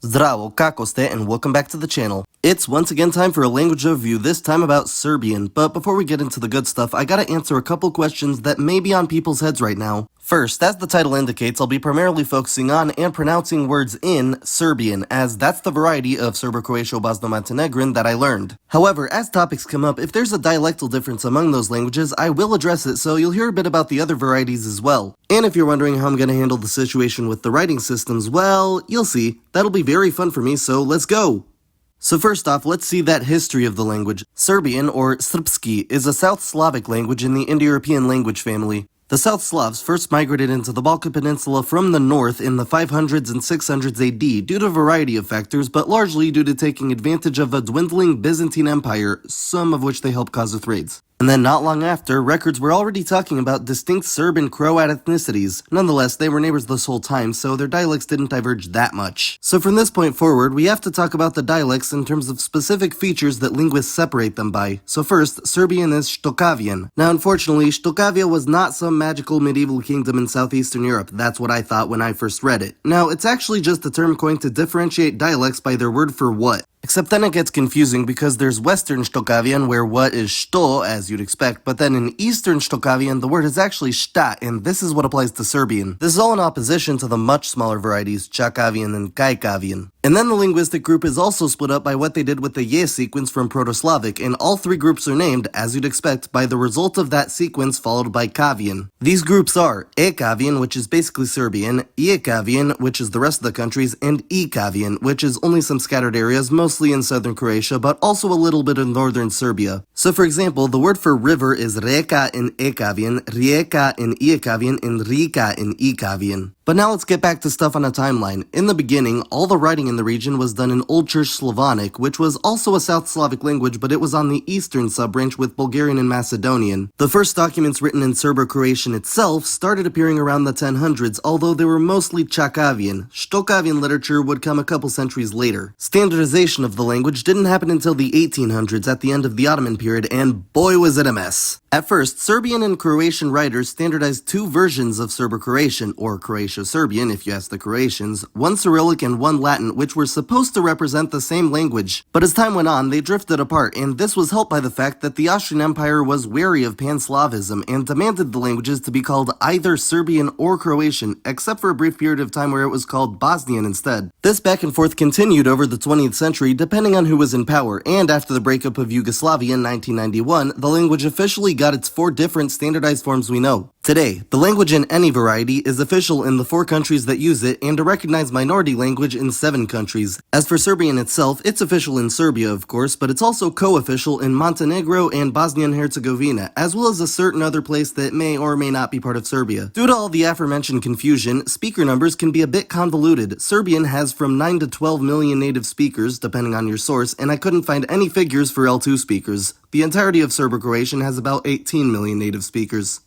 Zdravo, kako ste, and welcome back to the channel. It's once again time for a language overview, this time about Serbian, but before we get into the good stuff, I gotta answer a couple questions that may be on people's heads right now. First, as the title indicates, I'll be primarily focusing on and pronouncing words in Serbian, as that's the variety of Serbo-Croatia-Bosno-Montenegrin that I learned. However, as topics come up, if there's a dialectal difference among those languages, I will address it, so you'll hear a bit about the other varieties as well. And if you're wondering how I'm gonna handle the situation with the writing systems, well, you'll see. That'll be very fun for me, so let's go! So first off, let's see that history of the language. Serbian, or Srpski, is a South Slavic language in the Indo-European language family. The South Slavs first migrated into the Balkan Peninsula from the north in the 500s and 600s AD due to a variety of factors, but largely due to taking advantage of a dwindling Byzantine Empire, some of which they helped cause with raids. And then not long after, records were already talking about distinct Serb and Croat ethnicities. Nonetheless, they were neighbors this whole time, so their dialects didn't diverge that much. So from this point forward, we have to talk about the dialects in terms of specific features that linguists separate them by. So first, Serbian is Shtokavian. Now unfortunately, Shtokavia was not some magical medieval kingdom in southeastern Europe. That's what I thought when I first read it. Now, it's actually just a term coined to differentiate dialects by their word for what. Except then it gets confusing because there's Western Shtokavian where what is shto, as you'd expect, but then in Eastern Shtokavian the word is actually shta, and this is what applies to Serbian. This is all in opposition to the much smaller varieties, Chakavian and Kajkavian. And then the linguistic group is also split up by what they did with the ye sequence from Proto-Slavic, and all three groups are named, as you'd expect, by the result of that sequence followed by Kavian. These groups are Ekavian, which is basically Serbian, Iekavian, which is the rest of the countries, and Ekavian, which is only some scattered areas, mostly in southern Croatia, but also a little bit in northern Serbia. So for example, the word for river is reka in Ekavian, rijeka in Iekavian, and rika in Ekavian. But now let's get back to stuff on a timeline. In the beginning, all the writing in the region was done in Old Church Slavonic, which was also a South Slavic language, but it was on the eastern sub-branch with Bulgarian and Macedonian. The first documents written in Serbo-Croatian itself started appearing around the 1000s, although they were mostly Chakavian. Shtokavian literature would come a couple centuries later. Standardization of the language didn't happen until the 1800s at the end of the Ottoman period, and boy was it a mess. At first, Serbian and Croatian writers standardized two versions of Serbo-Croatian, or Croatia-Serbian if you ask the Croatians, one Cyrillic and one Latin, which were supposed to represent the same language. But as time went on, they drifted apart, and this was helped by the fact that the Austrian Empire was wary of Pan-Slavism and demanded the languages to be called either Serbian or Croatian, except for a brief period of time where it was called Bosnian instead. This back and forth continued over the 20th century depending on who was in power, and after the breakup of Yugoslavia in 1991, the language officially got its four different standardized forms we know. Today, the language in any variety is official in the 4 countries that use it and a recognized minority language in 7 countries. As for Serbian itself, it's official in Serbia, of course, but it's also co-official in Montenegro and Bosnia and Herzegovina, as well as a certain other place that may or may not be part of Serbia. Due to all the aforementioned confusion, speaker numbers can be a bit convoluted. Serbian has from 9 to 12 million native speakers, depending on your source, and I couldn't find any figures for L2 speakers. The entirety of Serbo-Croatian has about 18 million native speakers.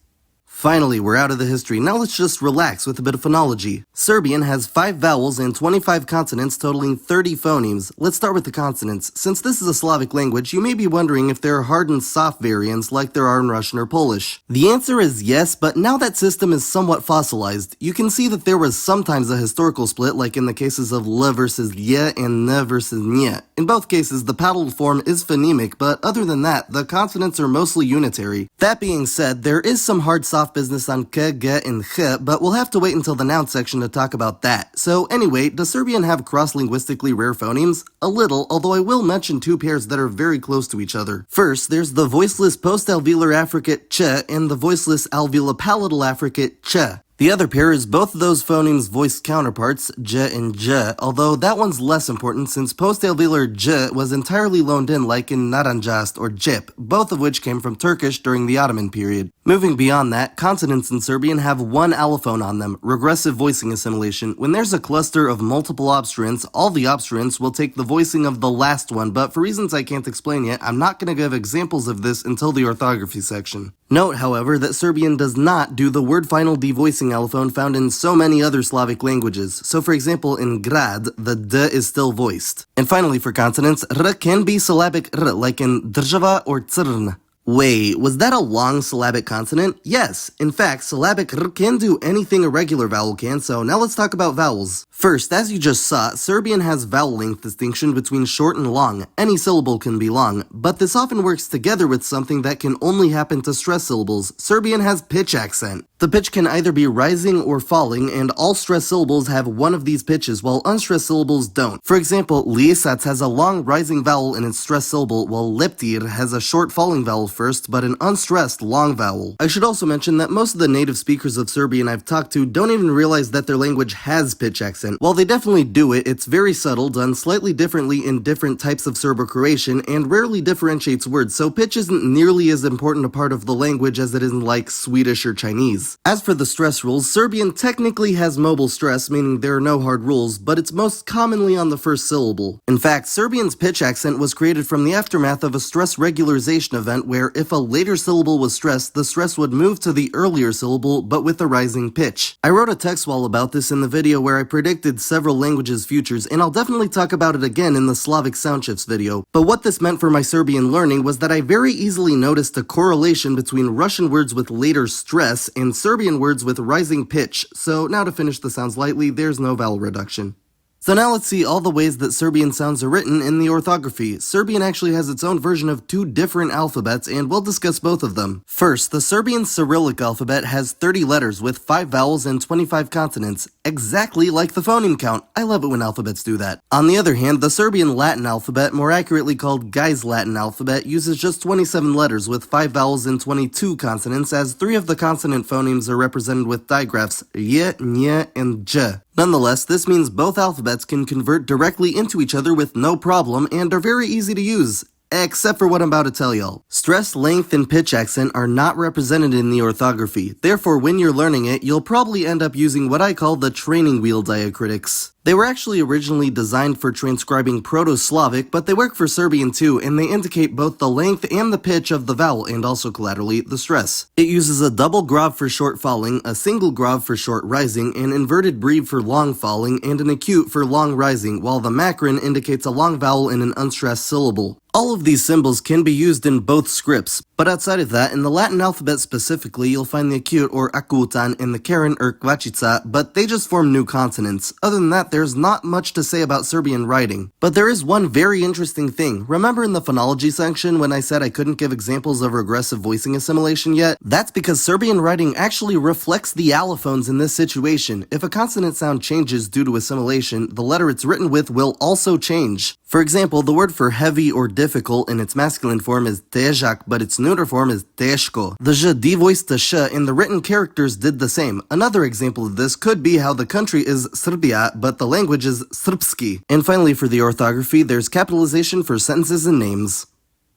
Finally, we're out of the history. Now let's just relax with a bit of phonology. Serbian has 5 vowels and 25 consonants totaling 30 phonemes. Let's start with the consonants. Since this is a Slavic language, you may be wondering if there are hard and soft variants like there are in Russian or Polish. The answer is yes, but now that system is somewhat fossilized. You can see that there was sometimes a historical split, like in the cases of L versus Y and N versus Ny. In both cases, the paddled form is phonemic, but other than that, the consonants are mostly unitary. That being said, there is some hard-soft business on k, g, and ch, but we'll have to wait until the noun section to talk about that. So anyway, does Serbian have cross-linguistically rare phonemes? A little, although I will mention 2 pairs that are very close to each other. First, there's the voiceless post-alveolar affricate ch and the voiceless alveolo-palatal affricate ch. The other pair is both of those phonemes' voiced counterparts, j and j, although that one's less important since post-alveolar j was entirely loaned in like in naranjast or jip, both of which came from Turkish during the Ottoman period. Moving beyond that, consonants in Serbian have one allophone on them, regressive voicing assimilation. When there's a cluster of multiple obstruents, all the obstruents will take the voicing of the last one, but for reasons I can't explain yet, I'm not going to give examples of this until the orthography section. Note, however, that Serbian does not do the word final devoicing allophone found in so many other Slavic languages. So for example, in grad, the d is still voiced. And finally for consonants, r can be syllabic r, like in država or crn. Wait, was that a long syllabic consonant? Yes. In fact, syllabic r can do anything a regular vowel can, so now let's talk about vowels. First, as you just saw, Serbian has vowel length distinction between short and long. Any syllable can be long, but this often works together with something that can only happen to stress syllables. Serbian has pitch accent. The pitch can either be rising or falling, and all stressed syllables have one of these pitches, while unstressed syllables don't. For example, lisac has a long rising vowel in its stressed syllable, while leptir has a short falling vowel first, but an unstressed long vowel. I should also mention that most of the native speakers of Serbian I've talked to don't even realize that their language has pitch accent. While they definitely do it, it's very subtle, done slightly differently in different types of Serbo-Croatian, and rarely differentiates words, so pitch isn't nearly as important a part of the language as it is in like Swedish or Chinese. As for the stress rules, Serbian technically has mobile stress, meaning there are no hard rules, but it's most commonly on the first syllable. In fact, Serbian's pitch accent was created from the aftermath of a stress regularization event where if a later syllable was stressed, the stress would move to the earlier syllable, but with a rising pitch. I wrote a text wall about this in the video where I predicted several languages' futures, and I'll definitely talk about it again in the Slavic sound shifts video. But what this meant for my Serbian learning was that I very easily noticed a correlation between Russian words with later stress and Serbian words with rising pitch, so now to finish the sounds lightly, there's no vowel reduction. So now let's see all the ways that Serbian sounds are written in the orthography. Serbian actually has its own version of 2 different alphabets, and we'll discuss both of them. First, the Serbian Cyrillic alphabet has 30 letters with 5 vowels and 25 consonants, exactly like the phoneme count. I love it when alphabets do that. On the other hand, the Serbian Latin alphabet, more accurately called Guy's Latin alphabet, uses just 27 letters with 5 vowels and 22 consonants, as 3 of the consonant phonemes are represented with digraphs y, ny, and j. Nonetheless, this means both alphabets can convert directly into each other with no problem and are very easy to use. Except for what I'm about to tell y'all. Stress, length, and pitch accent are not represented in the orthography. Therefore, when you're learning it, you'll probably end up using what I call the training wheel diacritics. They were actually originally designed for transcribing Proto-Slavic, but they work for Serbian too, and they indicate both the length and the pitch of the vowel, and also collaterally, the stress. It uses a double grav for short falling, a single grav for short rising, an inverted breve for long falling, and an acute for long rising, while the macron indicates a long vowel in an unstressed syllable. All of these symbols can be used in both scripts, but outside of that, in the Latin alphabet specifically, you'll find the acute or acutan and the karen or kvačica, but they just form new consonants. Other than that, there's not much to say about Serbian writing. But there is one very interesting thing. Remember in the phonology section when I said I couldn't give examples of regressive voicing assimilation yet? That's because Serbian writing actually reflects the allophones in this situation. If a consonant sound changes due to assimilation, the letter it's written with will also change. For example, the word for heavy or difficult in its masculine form is težak, but its neuter form is teško. The ž devoiced to sh in the written characters did the same. Another example of this could be how the country is Serbia, but the language is Srpski. And finally, for the orthography, there's capitalization for sentences and names.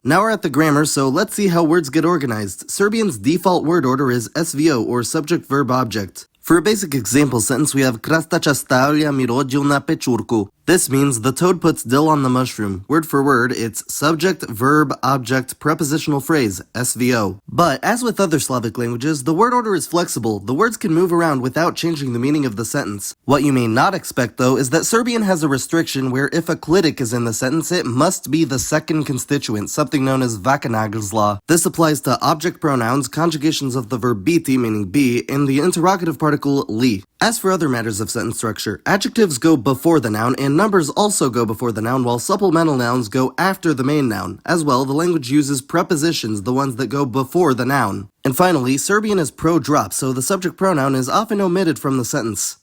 Now we're at the grammar, so let's see how words get organized. Serbian's default word order is SVO, or subject verb object. For a basic example sentence, we have Krastača stavlja mi rođu na pečurku. This means the toad puts dill on the mushroom. Word for word, it's subject, verb, object, prepositional phrase, SVO. But as with other Slavic languages, the word order is flexible. The words can move around without changing the meaning of the sentence. What you may not expect, though, is that Serbian has a restriction where if a clitic is in the sentence, it must be the second constituent, something known as vakanagzla. This applies to object pronouns, conjugations of the verb biti, meaning be, and the interrogative particle li. As for other matters of sentence structure, adjectives go before the noun, and numbers also go before the noun, while supplemental nouns go after the main noun. As well, the language uses prepositions, the ones that go before the noun. And finally, Serbian is pro-drop, so the subject pronoun is often omitted from the sentence.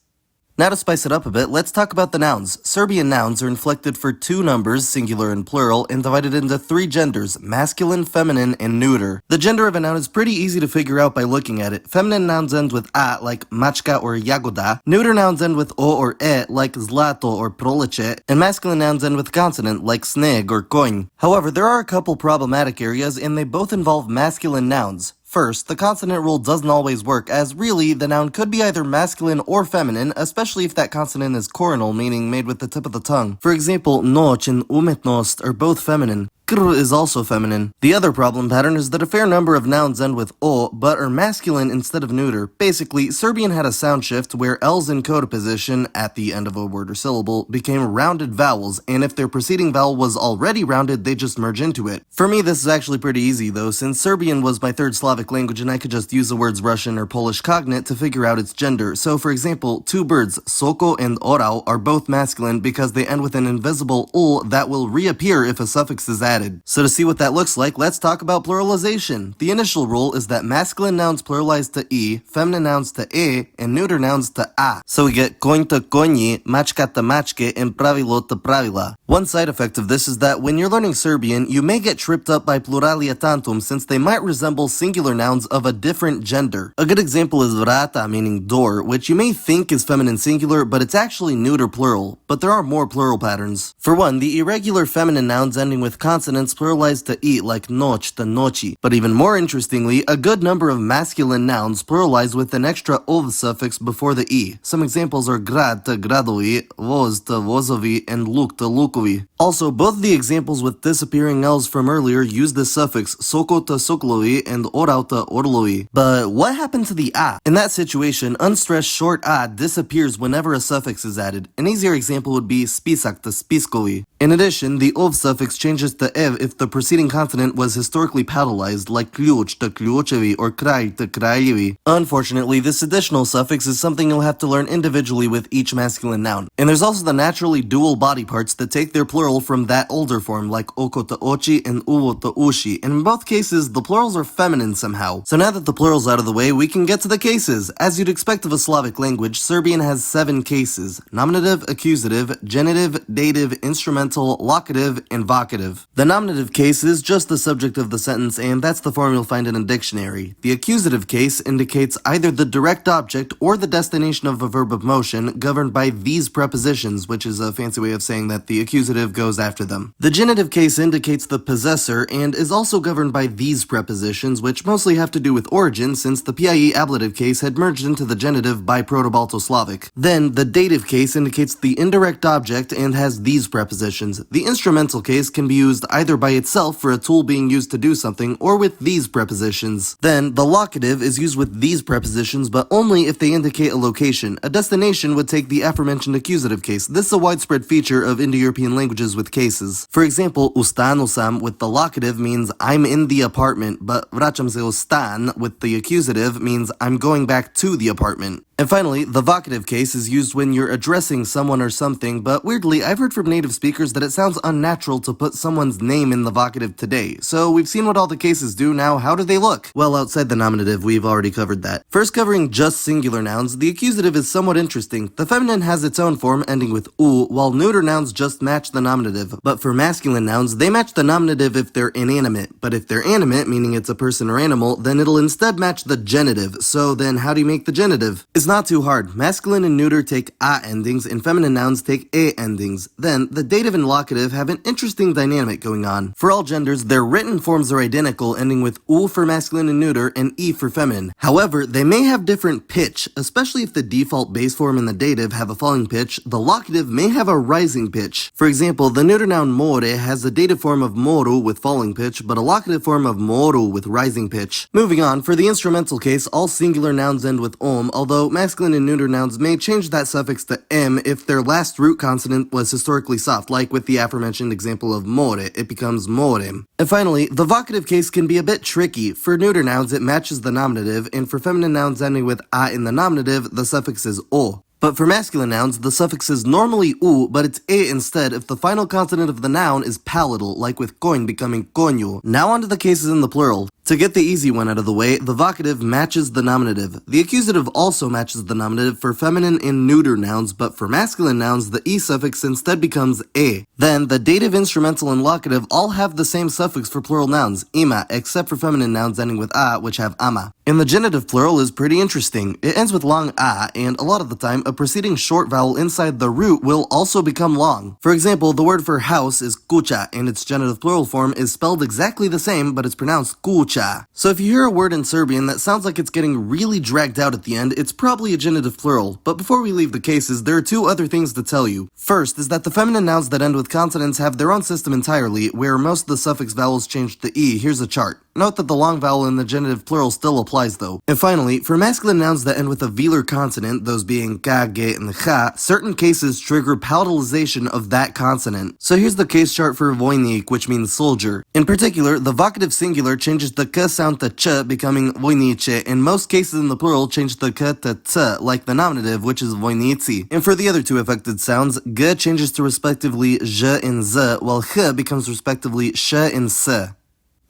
Now to spice it up a bit, let's talk about the nouns. Serbian nouns are inflected for 2 numbers, singular and plural, and divided into 3 genders, masculine, feminine, and neuter. The gender of a noun is pretty easy to figure out by looking at it. Feminine nouns end with a, like mačka or jagoda. Neuter nouns end with o or e, like zlato or proleće. And masculine nouns end with consonant, like sneg or konj. However, there are a couple problematic areas, and they both involve masculine nouns. First, the consonant rule doesn't always work, as really, the noun could be either masculine or feminine, especially if that consonant is coronal, meaning made with the tip of the tongue. For example, noć and umetnost are both feminine. Kr is also feminine. The other problem pattern is that a fair number of nouns end with o, but are masculine instead of neuter. Basically, Serbian had a sound shift where L's in coda position, at the end of a word or syllable, became rounded vowels, and if their preceding vowel was already rounded, they just merge into it. For me, this is actually pretty easy though, since Serbian was my third Slavic language and I could just use the words Russian or Polish cognate to figure out its gender. So for example, two birds, soko and orao, are both masculine because they end with an invisible ul that will reappear if a suffix is added. So to see what that looks like, let's talk about pluralization. The initial rule is that masculine nouns pluralize to e, feminine nouns to e, and neuter nouns to a. So we get konj to konji, mačka to mačke, and pravilo to pravila. One side effect of this is that when you're learning Serbian, you may get tripped up by pluralia tantum since they might resemble singular nouns of a different gender. A good example is vrata, meaning door, which you may think is feminine singular, but it's actually neuter plural. But there are more plural patterns. For one, the irregular feminine nouns ending with consonants pluralize to e, like noć to noći. But even more interestingly, a good number of masculine nouns pluralize with an extra ov suffix before the e. Some examples are grad to gradovi, voz to vozovi, and luk to lukovi. Also, both the examples with disappearing L's from earlier use the suffix soko to soklovi and orao to orlovi. But what happened to the a? In that situation, unstressed short a disappears whenever a suffix is added. An easier example would be spisak to spiskovi. In addition, the ov suffix changes to ev if the preceding consonant was historically palatalized, like ključ to ključevi or kraj to kraljevi. Unfortunately, this additional suffix is something you'll have to learn individually with each masculine noun. And there's also the naturally dual body parts that take their plural from that older form, like oko to oči and uvo to uši, and in both cases, the plurals are feminine somehow. So now that the plural's out of the way, we can get to the cases. As you'd expect of a Slavic language, Serbian has 7 cases: nominative, accusative, genitive, dative, instrumental, locative, and vocative. The nominative case is just the subject of the sentence, and that's the form you'll find in a dictionary. The accusative case indicates either the direct object or the destination of a verb of motion governed by these prepositions, which is a fancy way of saying that the accusative goes after them. The genitive case indicates the possessor and is also governed by these prepositions, which mostly have to do with origin since the PIE ablative case had merged into the genitive by Proto-Balto-Slavic. Then, the dative case indicates the indirect object and has these prepositions. The instrumental case can be used either by itself for a tool being used to do something or with these prepositions. Then, the locative is used with these prepositions but only if they indicate a location. A destination would take the aforementioned accusative case. This is a widespread feature of Indo-European languages with cases. For example, ustanu sam with the locative means I'm in the apartment, but vraćam se u stan with the accusative means I'm going back to the apartment. And finally, the vocative case is used when you're addressing someone or something, but weirdly, I've heard from native speakers that it sounds unnatural to put someone's name in the vocative today. So we've seen what all the cases do, now how do they look? Well, outside the nominative, we've already covered that. First, covering just singular nouns, the accusative is somewhat interesting. The feminine has its own form ending with u, while neuter nouns just match the nominative. But for masculine nouns, they match the nominative if they're inanimate. But if they're animate, meaning it's a person or animal, then it'll instead match the genitive. So then how do you make the genitive? It's not too hard. Masculine and neuter take a endings, and feminine nouns take a endings. Then, the dative and locative have an interesting dynamic going on. For all genders, their written forms are identical, ending with u for masculine and neuter and e for feminine. However, they may have different pitch, especially if the default base form and the dative have a falling pitch, the locative may have a rising pitch. For example, the neuter noun more has a dative form of moru with falling pitch, but a locative form of moru with rising pitch. Moving on, for the instrumental case, all singular nouns end with om, although masculine and neuter nouns may change that suffix to m if their last root consonant was historically soft, like with the aforementioned example of more, it becomes morem. And finally, the vocative case can be a bit tricky. For neuter nouns, it matches the nominative, and for feminine nouns ending with a in the nominative, the suffix is o. But for masculine nouns, the suffix is normally u, but it's e instead if the final consonant of the noun is palatal, like with coin becoming konju. Now onto the cases in the plural. To get the easy one out of the way, the vocative matches the nominative. The accusative also matches the nominative for feminine and neuter nouns, but for masculine nouns, the e suffix instead becomes e. Then, the dative, instrumental, and locative all have the same suffix for plural nouns, ima, except for feminine nouns ending with a, which have ama. And the genitive plural is pretty interesting. It ends with long a, and a lot of the time, a preceding short vowel inside the root will also become long. For example, the word for house is kuća, and its genitive plural form is spelled exactly the same, but it's pronounced kuće. kuća. So if you hear a word in Serbian that sounds like it's getting really dragged out at the end, it's probably a genitive plural. But before we leave the cases, there are two other things to tell you. First is that the feminine nouns that end with consonants have their own system entirely, where most of the suffix vowels change to E. Here's a chart. Note that the long vowel in the genitive plural still applies though. And finally, for masculine nouns that end with a velar consonant, those being ka, ge, and cha, certain cases trigger palatalization of that consonant. So here's the case chart for vojnik, which means soldier. In particular, the vocative singular changes the k sound to ch, becoming vojnice, and most cases in the plural change the k to t, like the nominative, which is vojnici. And for the other two affected sounds, g changes to respectively j and z, while ch becomes respectively sh and s.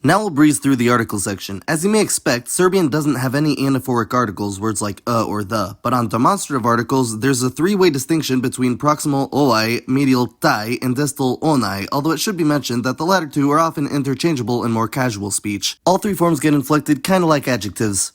Now we'll breeze through the article section. As you may expect, Serbian doesn't have any anaphoric articles, words like or the, but on demonstrative articles, there's a three-way distinction between proximal oi, medial tai, and distal onai, although it should be mentioned that the latter two are often interchangeable in more casual speech. All three forms get inflected kinda like adjectives.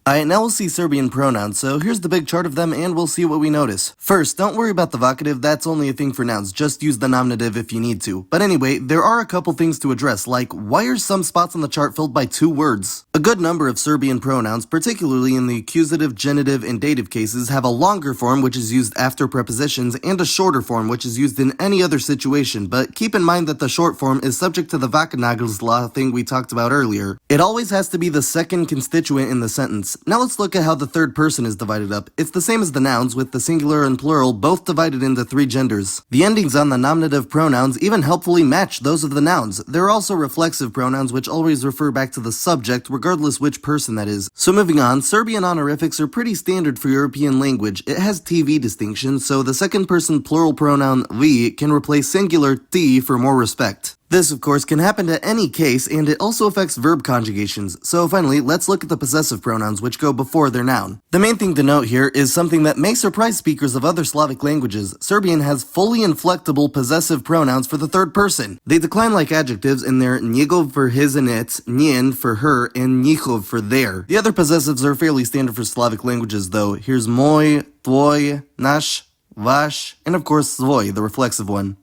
Alright, now we'll see Serbian pronouns, so here's the big chart of them and we'll see what we notice. First, don't worry about the vocative, that's only a thing for nouns, just use the nominative if you need to. But anyway, there are a couple things to address, like why are some spots on the chart filled by two words? A good number of Serbian pronouns, particularly in the accusative, genitive, and dative cases, have a longer form which is used after prepositions and a shorter form which is used in any other situation, but keep in mind that the short form is subject to the Vakanagelslaw thing we talked about earlier. It always has to be the second constituent in the sentence. Now let's look at how the third person is divided up. It's the same as the nouns, with the singular and plural both divided into three genders. The endings on the nominative pronouns even helpfully match those of the nouns. There are also reflexive pronouns which always refer back to the subject, regardless which person that is. So moving on, Serbian honorifics are pretty standard for European language. It has TV distinction, so the second person plural pronoun vi can replace singular ti for more respect. This, of course, can happen to any case, and it also affects verb conjugations. So finally, let's look at the possessive pronouns, which go before their noun. The main thing to note here is something that may surprise speakers of other Slavic languages. Serbian has fully inflectable possessive pronouns for the third person. They decline like adjectives in their njegov for his and its, njen for her, and njihov for their. The other possessives are fairly standard for Slavic languages, though. Here's moj, tvoj, naš, vaš, and of course svoj, the reflexive one.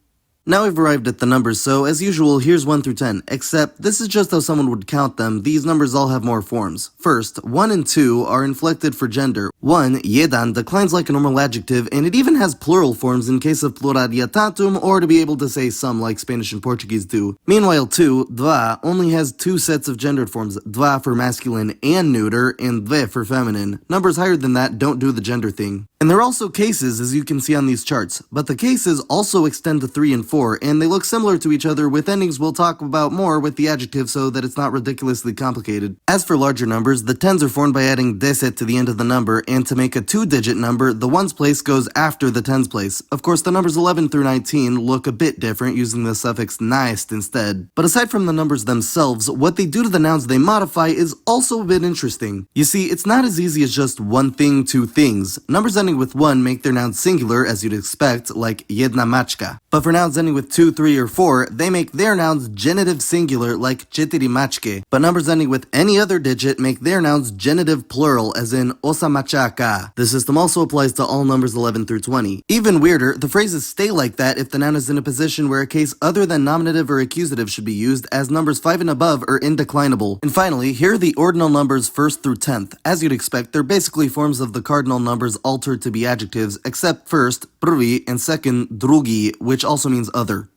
Now we've arrived at the numbers, so as usual, here's 1 through 10, except this is just how someone would count them. These numbers all have more forms. First, 1 and 2 are inflected for gender. 1, jedan, declines like a normal adjective, and it even has plural forms in case of pluralization, or to be able to say some like Spanish and Portuguese do. Meanwhile, 2, dva, only has two sets of gendered forms, dva for masculine and neuter, and dve for feminine. Numbers higher than that don't do the gender thing. And there are also cases, as you can see on these charts, but the cases also extend to 3 and 4, and they look similar to each other with endings we'll talk about more with the adjective so that it's not ridiculously complicated. As for larger numbers, the tens are formed by adding deset to the end of the number, and to make a 2-digit number, the ones place goes after the tens place. Of course, the numbers 11 through 19 look a bit different using the suffix naist instead. But aside from the numbers themselves, what they do to the nouns they modify is also a bit interesting. You see, it's not as easy as just one thing, two things. Numbers ending with 1 make their nouns singular, as you'd expect, like jedna mačka. But for nouns ending with 2, 3, or 4, they make their nouns genitive singular, like četiri mačke. But numbers ending with any other digit make their nouns genitive plural, as in osam mačaka. The system also applies to all numbers 11 through 20. Even weirder, the phrases stay like that if the noun is in a position where a case other than nominative or accusative should be used, as numbers 5 and above are indeclinable. And finally, here are the ordinal numbers 1st through 10th. As you'd expect, they're basically forms of the cardinal numbers altered to be adjectives, except first, prvi, and second, drugi, which also means other.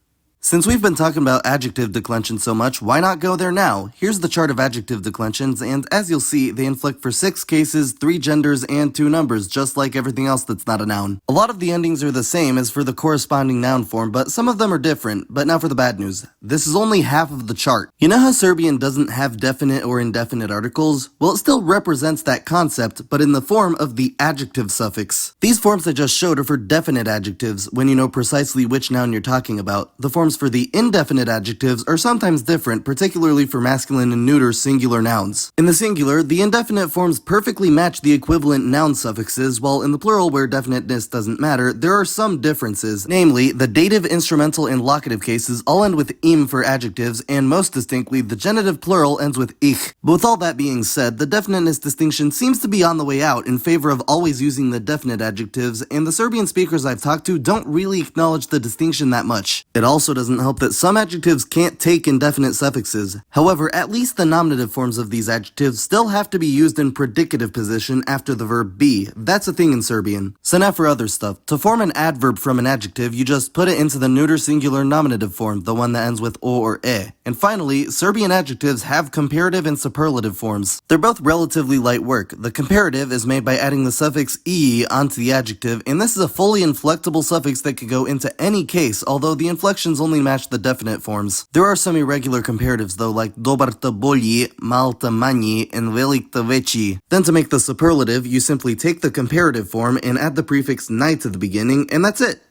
Since we've been talking about adjective declension so much, why not go there now? Here's the chart of adjective declensions, and as you'll see, they inflect for 6 cases, 3 genders, and 2 numbers, just like everything else that's not a noun. A lot of the endings are the same as for the corresponding noun form, but some of them are different. But now for the bad news. This is only half of the chart. You know how Serbian doesn't have definite or indefinite articles? Well, it still represents that concept, but in the form of the adjective suffix. These forms I just showed are for definite adjectives, when you know precisely which noun you're talking about. The forms for the indefinite adjectives are sometimes different, particularly for masculine and neuter singular nouns. In the singular, the indefinite forms perfectly match the equivalent noun suffixes, while in the plural, where definiteness doesn't matter, there are some differences. Namely, the dative, instrumental, and locative cases all end with im for adjectives, and most distinctly, the genitive plural ends with ich. But with all that being said, the definiteness distinction seems to be on the way out in favor of always using the definite adjectives, and the Serbian speakers I've talked to don't really acknowledge the distinction that much. It also doesn't help that some adjectives can't take indefinite suffixes. However, at least the nominative forms of these adjectives still have to be used in predicative position after the verb be. That's a thing in Serbian. So now for other stuff. To form an adverb from an adjective, you just put it into the neuter singular nominative form, the one that ends with o or e. And finally, Serbian adjectives have comparative and superlative forms. They're both relatively light work. The comparative is made by adding the suffix e onto the adjective, and this is a fully inflectable suffix that could go into any case, although the inflections only match the definite forms. There are some irregular comparatives though, like dobar te bolji, mal te manji, and velik te veći. Then to make the superlative, you simply take the comparative form and add the prefix nai to the beginning, and that's it.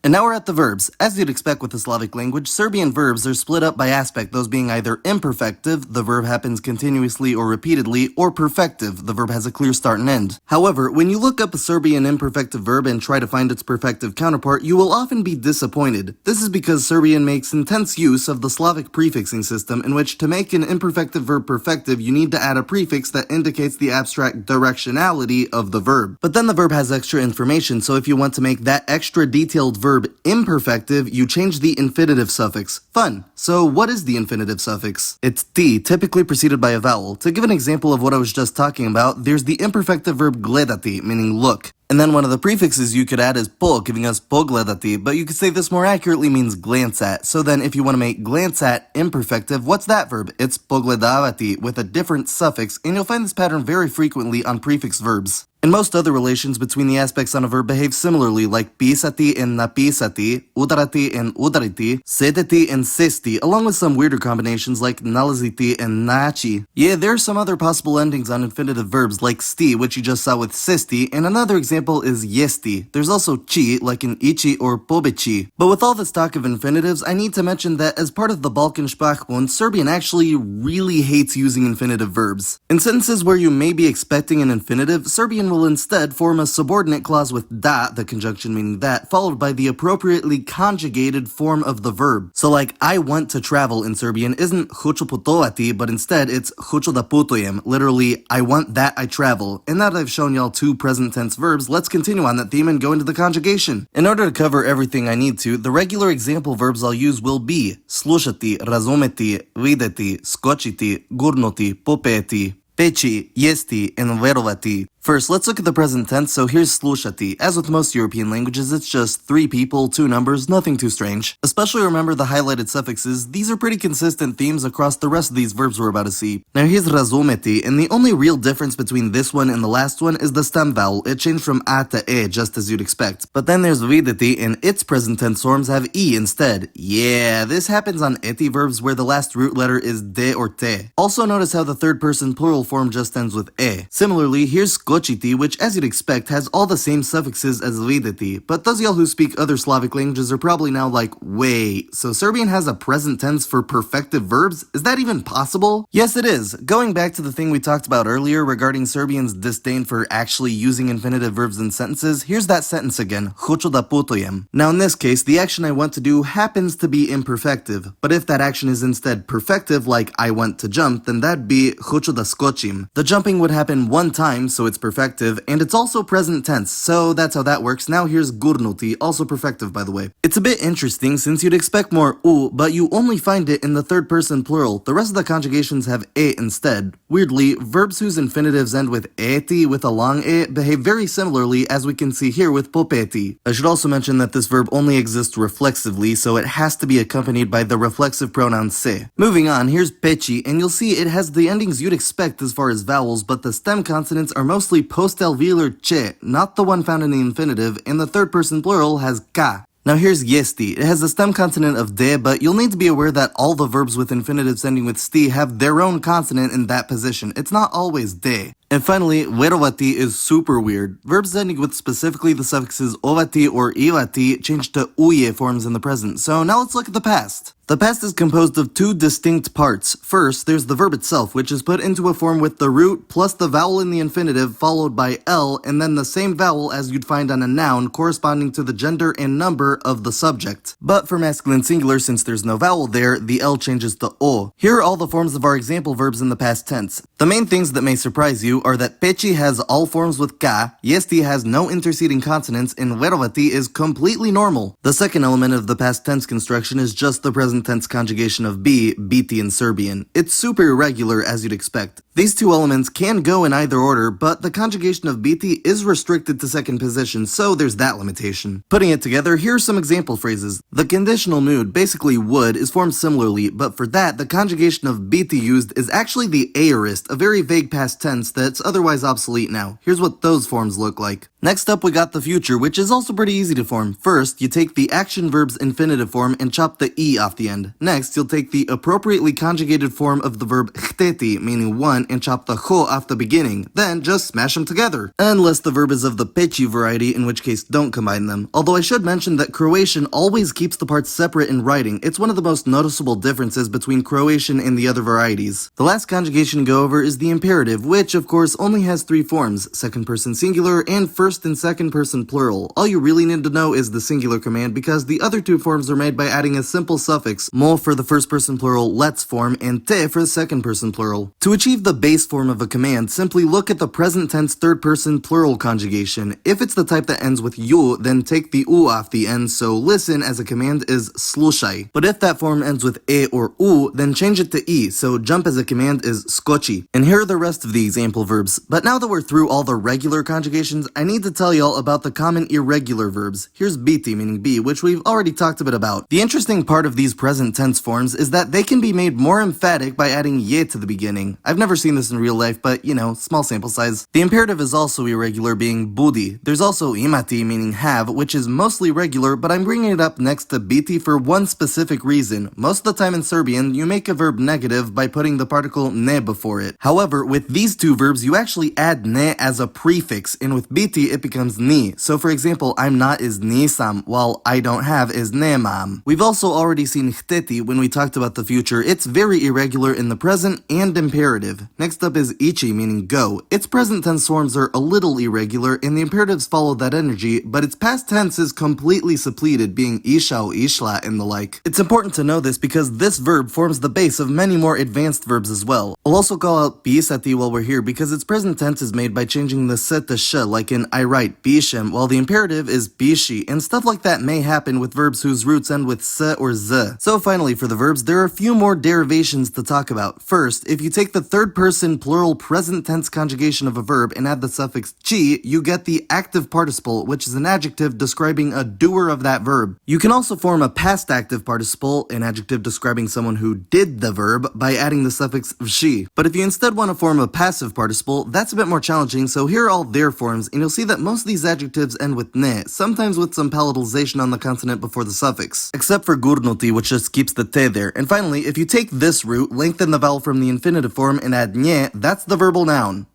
And now we're at the verbs. As you'd expect with the Slavic language, Serbian verbs are split up by aspect, those being either imperfective, the verb happens continuously or repeatedly, or perfective, the verb has a clear start and end. However, when you look up a Serbian imperfective verb and try to find its perfective counterpart, you will often be disappointed. This is because Serbian makes intense use of the Slavic prefixing system, in which to make an imperfective verb perfective, you need to add a prefix that indicates the abstract directionality of the verb. But then the verb has extra information, so if you want to make that extra detailed verb imperfective, you change the infinitive suffix. Fun. So what is the infinitive suffix? It's t, typically preceded by a vowel. To give an example of what I was just talking about, there's the imperfective verb gledati, meaning look. And then one of the prefixes you could add is po, giving us pogledati, but you could say this more accurately means glance at. So then if you want to make glance at imperfective, what's that verb? It's pogledavati with a different suffix, and you'll find this pattern very frequently on prefix verbs. And most other relations between the aspects on a verb behave similarly, like pisati and napisati, udarati and udariti, sedeti and sesti, along with some weirder combinations like nalaziti and nachi. Yeah, there are some other possible endings on infinitive verbs like sti, which you just saw with sisti, and another example is yesti. There's also chi, like in ichi or pobechi. But with all this talk of infinitives, I need to mention that as part of the Balkan Sprachbund, Serbian actually really hates using infinitive verbs. In sentences where you may be expecting an infinitive, Serbian will instead form a subordinate clause with da, the conjunction meaning that, followed by the appropriately conjugated form of the verb. So like, I want to travel in Serbian isn't hoću putovati, but instead it's hoću da putujem, literally, I want that I travel. And now that I've shown y'all two present tense verbs, let's continue on that theme and go into the conjugation. In order to cover everything I need to, the regular example verbs I'll use will be slušati, razumeti, videti, skočiti, gurnuti, popeti, peći, jesti, and verovati. First, let's look at the present tense, so here's slušati. As with most European languages, it's just 3 people, 2 numbers, nothing too strange. Especially remember the highlighted suffixes, these are pretty consistent themes across the rest of these verbs we're about to see. Now here's razumeti, and the only real difference between this one and the last one is the stem vowel. It changed from a to e, just as you'd expect. But then there's videti, and its present tense forms have e instead. Yeah, this happens on eti verbs where the last root letter is de or te. Also notice how the third person plural form just ends with e. Similarly, here's skočiti, which as you'd expect has all the same suffixes as videti, but those y'all who speak other Slavic languages are probably now like, wait, so Serbian has a present tense for perfective verbs? Is that even possible? Yes, it is. Going back to the thing we talked about earlier regarding Serbian's disdain for actually using infinitive verbs in sentences, here's that sentence again, hoću da putujem. Now in this case, the action I want to do happens to be imperfective, but if that action is instead perfective, like I want to jump, then that'd be hoću da skočim. The jumping would happen one time, so it's perfective, and it's also present tense, so that's how that works. Now here's gurnuti, also perfective by the way. It's a bit interesting since you'd expect more u, but you only find it in the third person plural. The rest of the conjugations have e instead. Weirdly, verbs whose infinitives end with eti with a long e behave very similarly as we can see here with popeti. I should also mention that this verb only exists reflexively, so it has to be accompanied by the reflexive pronoun se. Moving on, here's peći, and you'll see it has the endings you'd expect as far as vowels, but the stem consonants are mostly post-alveolar che, not the one found in the infinitive, and the third person plural has ka. Now here's yesti. It has the stem consonant of de, but you'll need to be aware that all the verbs with infinitives ending with sti have their own consonant in that position. It's not always de. And finally, verovati is super weird. Verbs ending with specifically the suffixes ovati or ivati change to uje forms in the present. So now let's look at the past. The past is composed of 2 distinct parts. First, there's the verb itself, which is put into a form with the root plus the vowel in the infinitive followed by l, and then the same vowel as you'd find on a noun corresponding to the gender and number of the subject. But for masculine singular, since there's no vowel there, the l changes to o. Here are all the forms of our example verbs in the past tense. The main things that may surprise you you are that pechi has all forms with ka, jesti has no interceding consonants, and verovati is completely normal. The second element of the past tense construction is just the present tense conjugation of biti in Serbian. It's super irregular as you'd expect. These two elements can go in either order, but the conjugation of biti is restricted to second position, so there's that limitation. Putting it together, here are some example phrases. The conditional mood, basically would, is formed similarly, but for that, the conjugation of biti used is actually the aorist, a very vague past tense that's otherwise obsolete now. Here's what those forms look like. Next up, we got the future, which is also pretty easy to form. First, you take the action verb's infinitive form and chop the e off the end. Next, you'll take the appropriately conjugated form of the verb hteti, meaning one, and chop the ho off the beginning. Then, just smash them together. Unless the verb is of the pechi variety, in which case don't combine them. Although I should mention that Croatian always keeps the parts separate in writing. It's one of the most noticeable differences between Croatian and the other varieties. The last conjugation to go over is the imperative, which of course only has three forms, second person singular and first and second person plural. All you really need to know is the singular command because the other two forms are made by adding a simple suffix, mo for the first person plural let's form and te for the second person plural. To achieve the base form of a command, simply look at the present tense third person plural conjugation. If it's the type that ends with you, then take the u off the end, so listen as a command is slušaj. But if that form ends with e or u, then change it to e, so jump as a command is skoči. And here are the rest of the example verbs. But now that we're through all the regular conjugations, I need to tell y'all about the common irregular verbs. Here's biti, meaning be, which we've already talked a bit about. The interesting part of these present tense forms is that they can be made more emphatic by adding ye to the beginning. I've never seen this in real life, but you know, small sample size. The imperative is also irregular, being budi. There's also imati, meaning have, which is mostly regular, but I'm bringing it up next to biti for one specific reason. Most of the time in Serbian, you make a verb negative by putting the particle ne before it. However, with these two verbs, you actually add ne as a prefix, and with biti, it becomes ni. So for example, I'm not is nisam, while I don't have is nemam. We've also already seen hteti when we talked about the future. It's very irregular in the present and imperative. Next up is ichi, meaning go. Its present tense forms are a little irregular, and the imperatives follow that energy, but its past tense is completely suppleted, being isha or ishla and the like. It's important to know this because this verb forms the base of many more advanced verbs as well. I'll also call out pisati while we're here because its present tense is made by changing the se to sh, like in I write pishem, while the imperative is pishi, and stuff like that may happen with verbs whose roots end with se or z. So finally, for the verbs, there are a few more derivations to talk about. First, if you take the third person plural present tense conjugation of a verb and add the suffix chi, you get the active participle, which is an adjective describing a doer of that verb. You can also form a past active participle, an adjective describing someone who did the verb, by adding the suffix vshi. But if you instead want to form a passive participle, that's a bit more challenging, so here are all their forms, and you'll see that most of these adjectives end with ne, sometimes with some palatalization on the consonant before the suffix. Except for gurnuti, which just keeps the te there. And finally, if you take this root, lengthen the vowel from the infinitive form, and add nye, that's the verbal noun.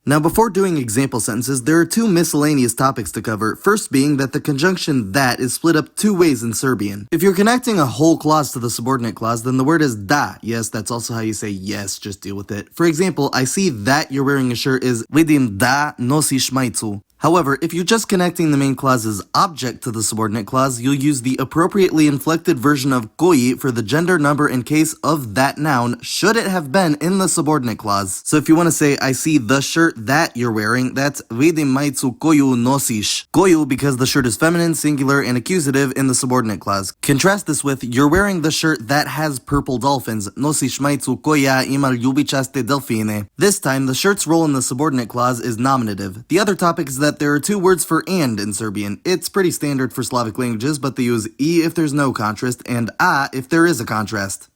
Now before doing example sentences, there are two miscellaneous topics to cover, first being that the conjunction that is split up two ways in Serbian. If you're connecting a whole clause to the subordinate clause, then the word is da. Yes, that's also how you say yes, just deal with it. For example, I see that you're wearing a shirt is vidim da nosiš majicu. However, if you're just connecting the main clause's object to the subordinate clause, you'll use the appropriately inflected version of koji for the gender number in case of that noun, should it have been in the subordinate clause. So if you want to say, I see the shirt that you're wearing, that's vidim majicu koju nosiš. Koju because the shirt is feminine, singular, and accusative in the subordinate clause. Contrast this with, you're wearing the shirt that has purple dolphins. Nosiš majicu koja ima ljubičaste delfine. This time, the shirt's role in the subordinate clause is nominative. The other topic is that there are two words for and in Serbian. It's pretty standard for Slavic languages, but they use e if there's no contrast and a if there is a contrast.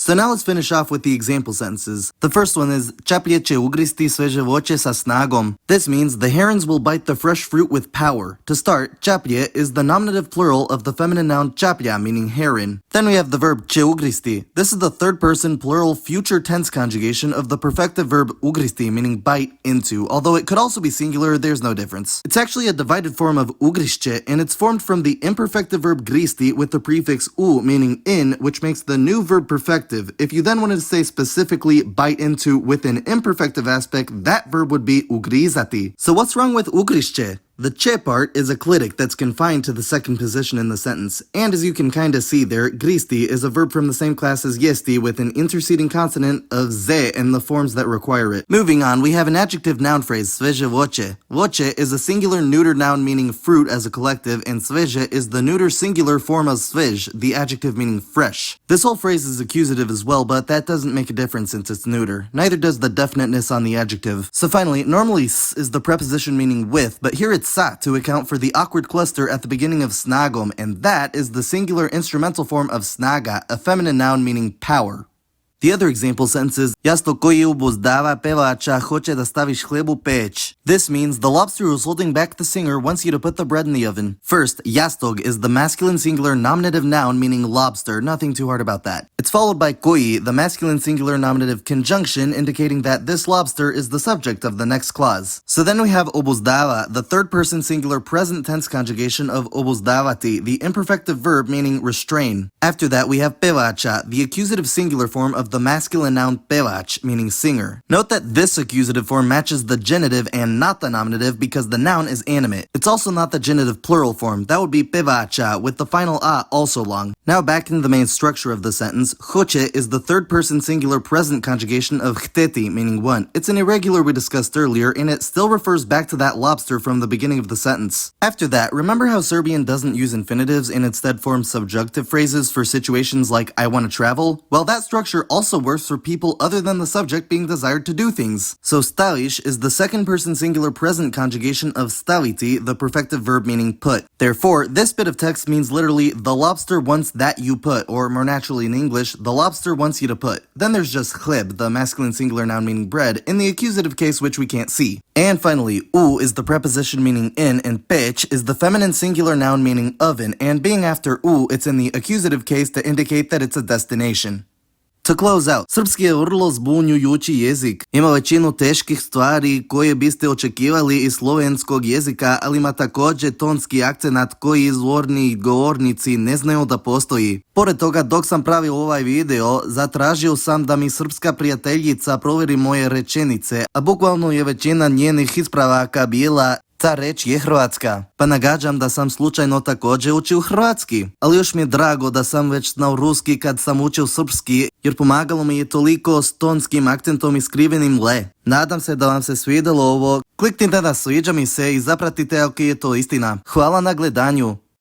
So now let's finish off with the example sentences. The first one is Čaplje će ugristi sveže voće sa snagom. This means the herons will bite the fresh fruit with power. To start, čaplje is the nominative plural of the feminine noun čaplja, meaning heron. Then we have the verb će ugristi. This is the third person plural future tense conjugation of the perfective verb ugristi, meaning bite into. Although it could also be singular, there's no difference. It's actually a divided form of ugrišće, and it's formed from the imperfective verb gristi with the prefix u, meaning in, which makes the new verb perfective. If you then wanted to say specifically bite into with an imperfective aspect, that verb would be ugrizati. So what's wrong with ugrišće? The che part is a clitic that's confined to the second position in the sentence, and as you can kinda see there, gristi is a verb from the same class as jesti with an interceding consonant of ze in the forms that require it. Moving on, we have an adjective noun phrase, sveže voće. Voće is a singular neuter noun meaning fruit as a collective, and sveže is the neuter singular form of svež, the adjective meaning fresh. This whole phrase is accusative as well, but that doesn't make a difference since it's neuter. Neither does the definiteness on the adjective. So finally, normally s is the preposition meaning with, but here it's sa to account for the awkward cluster at the beginning of snagom, and that is the singular instrumental form of snaga, a feminine noun meaning power. The other example sentence is Jasto koji obuzdava pevača hoće da staviš hleb u peć. This means the lobster who's holding back the singer wants you to put the bread in the oven. First, jastog is the masculine singular nominative noun meaning lobster, nothing too hard about that. It's followed by koji, the masculine singular nominative conjunction indicating that this lobster is the subject of the next clause. So then we have obuzdava, the third person singular present tense conjugation of obuzdavati, the imperfective verb meaning restrain. After that we have pevača, the accusative singular form of the masculine noun pevač, meaning singer. Note that this accusative form matches the genitive and not the nominative because the noun is animate. It's also not the genitive plural form. That would be pevača, with the final a also long. Now back into the main structure of the sentence, hoće is the third person singular present conjugation of hteti, meaning want. It's an irregular we discussed earlier, and it still refers back to that lobster from the beginning of the sentence. After that, remember how Serbian doesn't use infinitives and instead forms subjunctive phrases for situations like I want to travel? Well, that structure also works for people other than the subject being desired to do things. So staviš is the second person singular present conjugation of staviti, the perfective verb meaning put. Therefore, this bit of text means literally the lobster wants that you put, or more naturally in English, the lobster wants you to put. Then there's just chleb, the masculine singular noun meaning bread, in the accusative case which we can't see. And finally, u is the preposition meaning in, and pech is the feminine singular noun meaning oven, and being after u, it's in the accusative case to indicate that it's a destination. To close out, srpski je vrlo zbunjujući jezik. Ima većinu teških stvari koje biste očekivali iz slovenskog jezika, ali ima također tonski akcenat koji izvorni govornici ne znaju da postoji. Pored toga, dok sam pravio ovaj video, zatražio sam da mi srpska prijateljica provjeri moje rečenice, a bukvalno je većina njenih ispravaka bila ta reč je hrvatska, pa nagađam da sam slučajno također učio hrvatski. Ali još mi je drago da sam već znao ruski kad sam učio srpski, jer pomagalo mi je toliko s tonskim akcentom i skrivenim le. Nadam se da vam se svidjelo ovo, kliknite na sviđa mi se i zapratite ako je to istina. Hvala na gledanju.